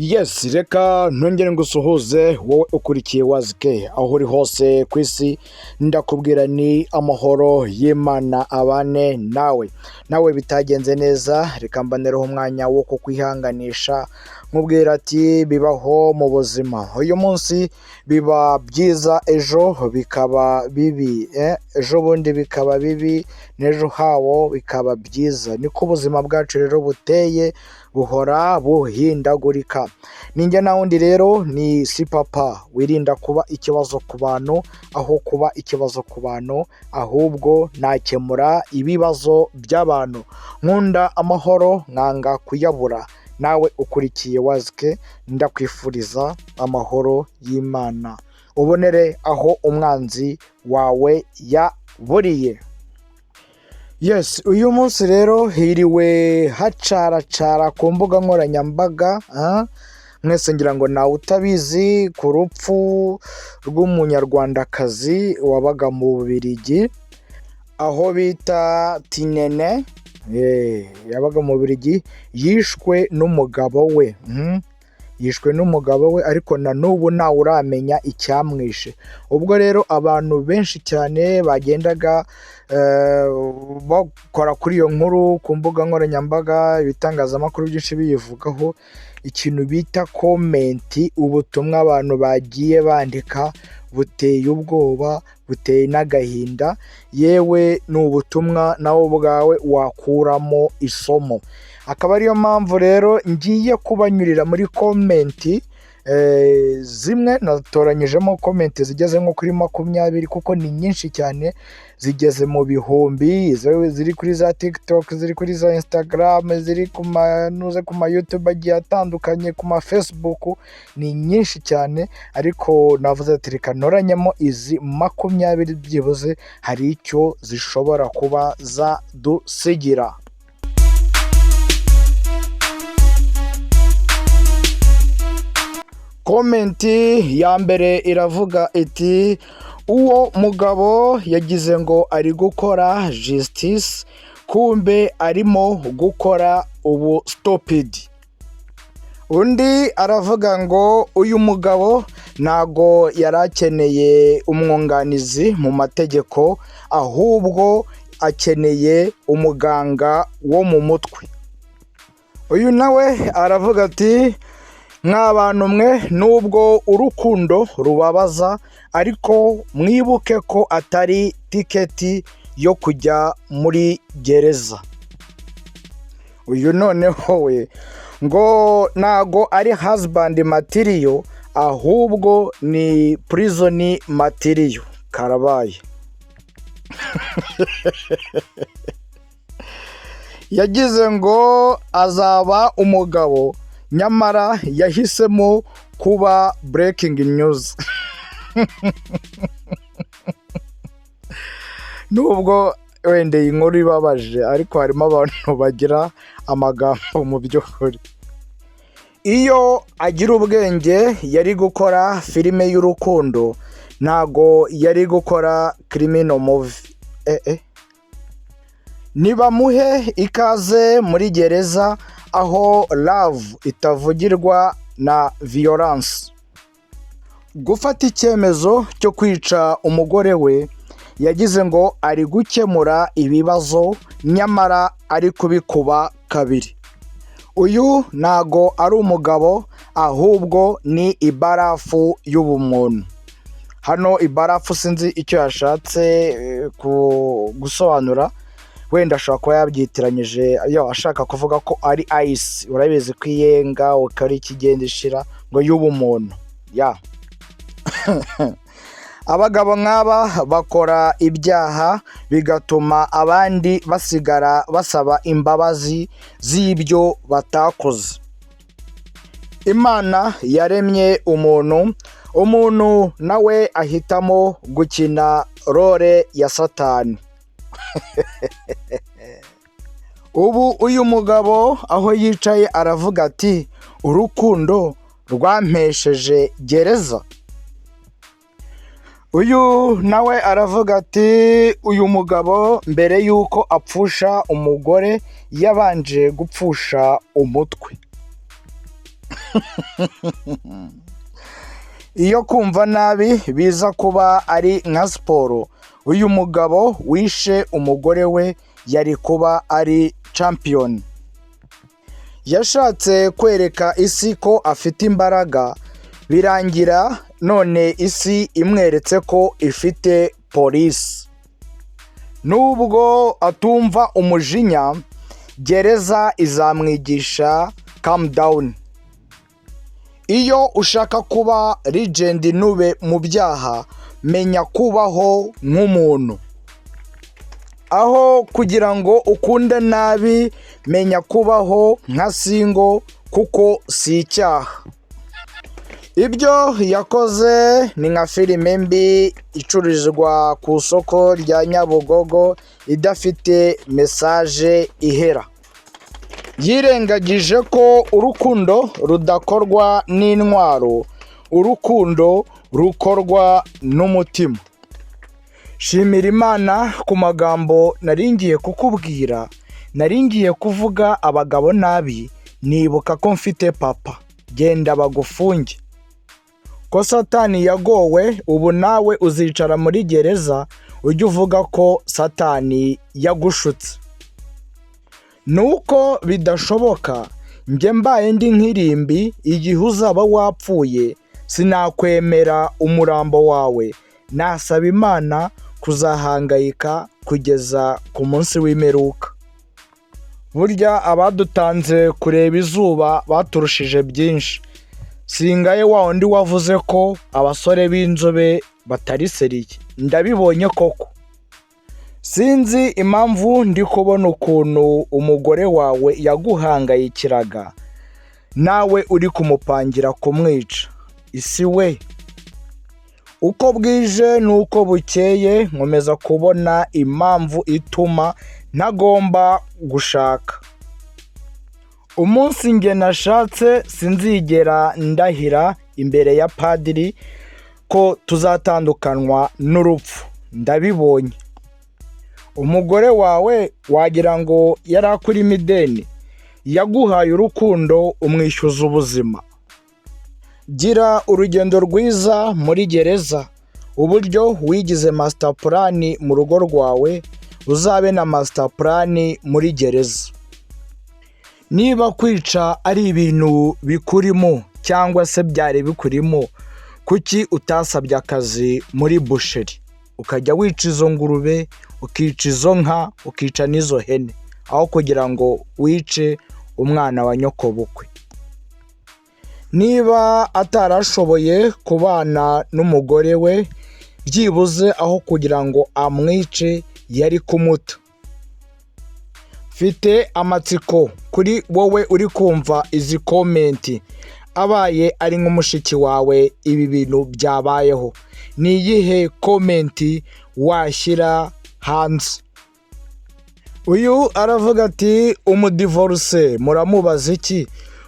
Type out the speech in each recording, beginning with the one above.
Yes, reka ntongere ngusuhuze wowe ukurikiye wazike aho uri hose ku isi, ndakubwira ni amahoro y'Imana abane nawe bitagenze neza, reka mbanereho umwanya wo kukwihanganisha nkubwira ati bibaho mu buzima. Uyu munsi biba byiza, ejo bikaba bibi, ejo bundi bikaba bibi, n'ejo hawo bikaba byiza. Niko ubuzima bwacu rero buteye, buhora buhindagurika. Ninjye na wundi rero ni si papa, wirinda kuba ikibazo ku bantu aho kuba ikibazo ku bantu, ahubwo nakemura ibibazo by'abantu. Nkunda amahoro nkanga kuyabura. Nawe ukurikiye wazike ndakwifuriza amahoro y'Imana, ubonere aho umwanzi wawe yaburiye. Yes, uyu munsi rero hiriwe hacaracara ku mbuga nkoranyambaga, mwese ngira ngo nawe utabizi, ku rupfu rw'umunyarwandakazi wabaga mu Bubiligi aho bita Tinene, yabaga mu Bubiligi, yishwe n'umugabo we. Yishwe n'umugabo we, ariko na n'ubu ntawe uramenya icyamwishe. Ubwo rero abantu benshi cyane bagendaga bakora kuri iyo nkuru ku mbuga nkoranyambaga, ibitangazamakuru byinshi biyivugaho, ikintu bita komenti, ubutumwa abantu bagiye bandika buteye ubwoba, buteye n'agahinda, yewe ni ubutumwa nawe ubwawe wakuramo isomo. Akaba ariyo mpamvu rero ngiye kubanyurira muri komenti zimwe, natoranyijemo komenti zigeze nko kuri 20 kuko ni nyinshi cyane, zigeze mu bihumbi, ziri kuri za TikTok, ziri kuri za Instagram, ziri ku ma YouTube agiye atandukanye, ku ma Facebook, ni nyinshi cyane, ariko navuze ati reka ntoranyemo izi 20 byibuze hari icyo zishobora kuba zadusigira. Komenti ya mbere iravuga iti: uwo mugabo yagize ngo ari gukora justice, kumbe arimo gukora ubu stupid. Undi aravuga ngo uyu mugabo ntago yarakeneye umwunganizi mu mategeko, ahubwo akeneye umuganga wo mu mutwe. Uyu nawe aravuga ati: mw'abantu mwe, nubwo urukundo rubabaza, ariko mwibuke ko atari tiketi yo kujya muri gereza. Uyu noneho we ngo ntago ari husband material, ahubwo ni prison material. Karabaye. Yagize ngo azaba umugabo, nyamara yahisemo kuba breaking news. Nubwo wenda iyi nkuru ibabaje, ariko harimo abantu bagira amagambo mu by'ukuri. Iyo agira ubwenge yari gukora filime y'urukundo, ntago yari gukora criminal movie. Nibamuhe ikaze muri gereza, aho love itavugirwa na violence. Gufata icyemezo cyo kwica umugore we, yagize ngo ari gukemura ibibazo, nyamara ari kubikuba kabiri. Uyu ntago ari umugabo, ahubwo ni ibarafu y'ubumuntu. Hano ibarafu sinzi icyo yashatse gusobanura, wenda ashobora kuba yabyitiranyije ashaka kuvuga ko ari ice, urabizi ko iyenga ukari ikigenda ishira, ngo y'ubumuntu. Abagabo nk'aba bakora ibyaha, bigatuma abandi basigara basaba imbabazi z'ibyo batakoze. Imana yaremye umuntu nawe ahitamo gukina role ya Satani. Ubu uyu mugabo aho yicaye aravuga ati: urukundo rwampesheje gereza. Uyu nawe aravuga ati: uyu mugabo mbere yuko apfusha umugore yabanje gupfusha umutwe. Iyo kumva nabi biza kuba ari nka siporo, uyu mugabo wishe umugore we yari kuba ari champion. Yashatse kwereka isi ko afite imbaraga, birangira none isi imweretse ko ifite polisi. Nubwo atumva umujinya, gereza izamwigisha calm down. Iyo ushaka kuba legend nube mu byaha, menya kubaho nk'umuntu. Aho kugira ngo ukunde nabi, menya kubaho nka single kuko si icyaha. Ibyo yakoze ni nka filime mbi icururizwa ku isoko rya Nyabugogo idafite message ihera. Yirengagije ko urukundo rudakorwa n'intwaro, urukundo rukorwa n'umutima. Shimira Imana ku magambo naringiye kukubwira, naringiye kuvuga abagabo nabi, nibuka ko mfite papa, genda bagufunge. Ko Satani yagowe, ubu nawe uzicara muri gereza ujye uvuga ko Satani yagushutse. Nuko bidashoboka, njye mbaye ndi nk'irimbi, igihe uzaba wapfuye sinakwemera umurambo wawe, nasaba Imana kuzahangayika kugeza ku munsi w'imperuka. Burya abadutanze kureba izuba baturushije byinshi. Singaye wa undi wavuze ko abasore b'inzobe batari seriye, ndabibonye koko. Sinzi impamvu ndi kubona ukuntu umugore wawe yaguhangayikiraga, nawe uri kumupangira kumwica. Isi we, uko bwije n'uko bukeye nkomeza kubona impamvu ituma ntagomba gushaka. Umunsi njye nashatse sinzigera ndahira imbere ya padiri ko tuzatandukanywa n'urupfu, ndabibonye. Umugore wawe wagira ngo yari akurimo ideni, yaguhaye urukundo umwishyuza ubuzima. Gira urugendo rwiza muri gereza, uburyo wigize master plan mu rugo rwawe, uzabe na master plan muri gereza. Niba kwica ari ibintu bikurimo cyangwa se byari bikurimo, kuki utasabye akazi muri busheri ukajya wica izo ngurube, ukica izo nka, ukica n'izo hene, aho kugira ngo wice umwana wa nyokobukwe? Niba atarashoboye kubana n'umugore we, byibuze aho kugira ngo amwice yari kumuta. Mfite amatsiko kuri wowe uri kumva izi komenti, abaye ari nk'umushiki wawe ibi bintu byabayeho, ni iyihe komenti washyira hanze? Uyu aravuga ati umudivorce muramubaza iki?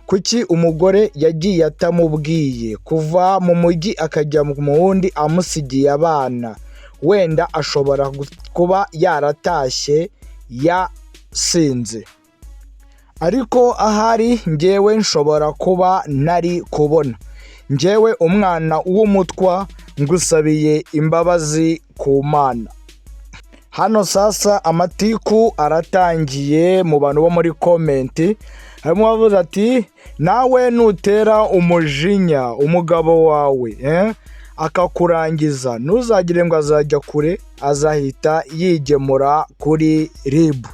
Kuki umugore yagiye atamubwiye kuva mu mujyi akajya mu wundi amusigiye abana? Wenda ashobora kuba yaratashye yasinze, ariko ahari njyewe nshobora kuba ntari kubona. Njyewe umwana w'umutwa ngusabiye imbabazi ku Mana. Hano sasa amatiku aratangiye mu bantu bo muri komenti. Harimo bavuze ati nawe nutera umujinya umugabo wawe akakurangiza, ntuzagire ngo azajya kure, azahita yigemura kuri RIB.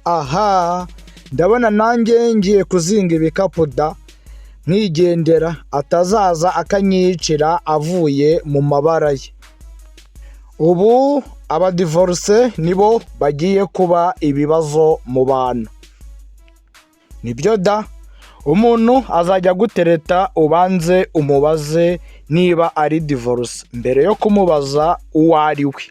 Aha, ndabona nanjye ngiye kuzinga ibikapu da, nkigendera, atazaza akanyicira avuye mu mabara ye. Ubu abadivorce nibo bagiye kuba ibibazo mu bantu. Nibyo da, umuntu azajya gutereta ubanze umubaze niba ari divorce mbere yo kumubaza uwo ari we.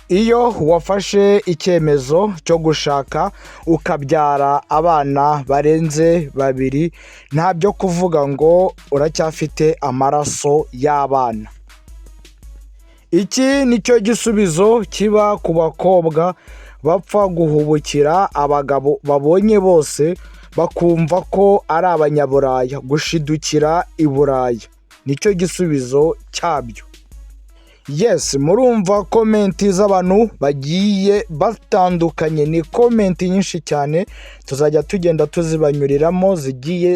Iyo wafashe icyemezo cyo gushaka ukabyara abana barenze babiri, nta byo kuvuga ngo uracyafite amaraso y'abana. Iki nicyo gisubizo kiba ku bakobwa bapfa guhubukira abagabo babonye bose bakumva ko ari abanyaburaya. Gushidukira i Buraya nicyo gisubizo cyabyo. Yes, murumva komenti z'abantu bagiye batandukanye, ni komenti nyinshi cyane tuzajya tugenda tuzibanyuriramo, zigiye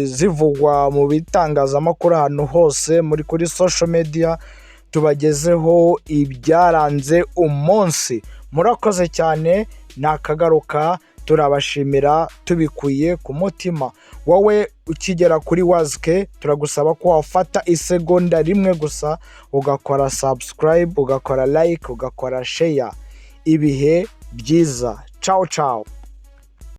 zivugwa mu bitangazamakuru ahantu hose kuri social media, tubagezeho ibyaranze umunsi. Murakoze cyane, nakagaruka, turabashimira tubikuye ku mutima. Wowe ukigera kuri Wazke, turagusaba ko wafata isegonda rimwe gusa ugakora subscribe, ugakora like, ugakora share. Ibihe byiza. Ciao ciao.